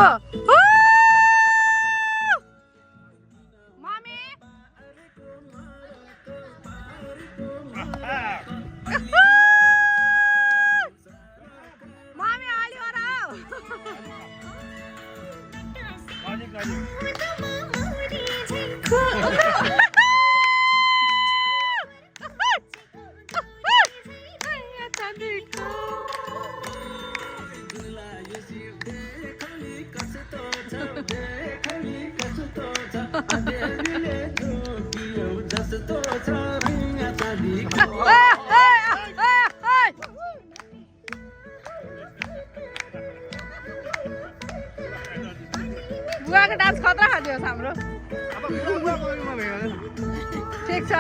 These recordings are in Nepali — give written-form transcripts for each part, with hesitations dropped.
मामी मामी आली हो रहा बुवाको डान्स खतरा खादियो हाम्रो ठिक छ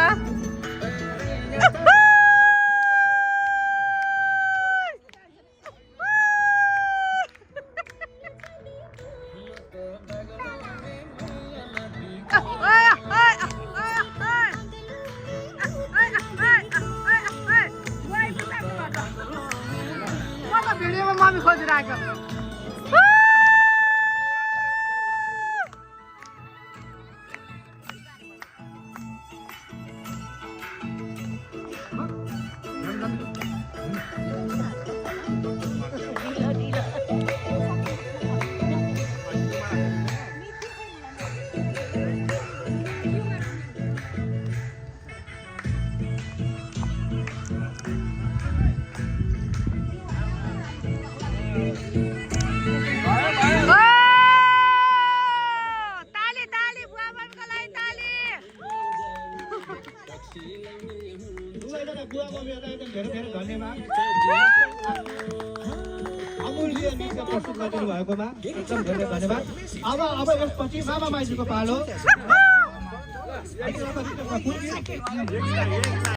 भिडियोमा मम्मी खोजिरहेको अमूल्य नृत्य प्रस्तुत गरिदिनु भएकोमा एकदम धेरै धन्यवाद। अब यसपछि मामा माइजूको पालो।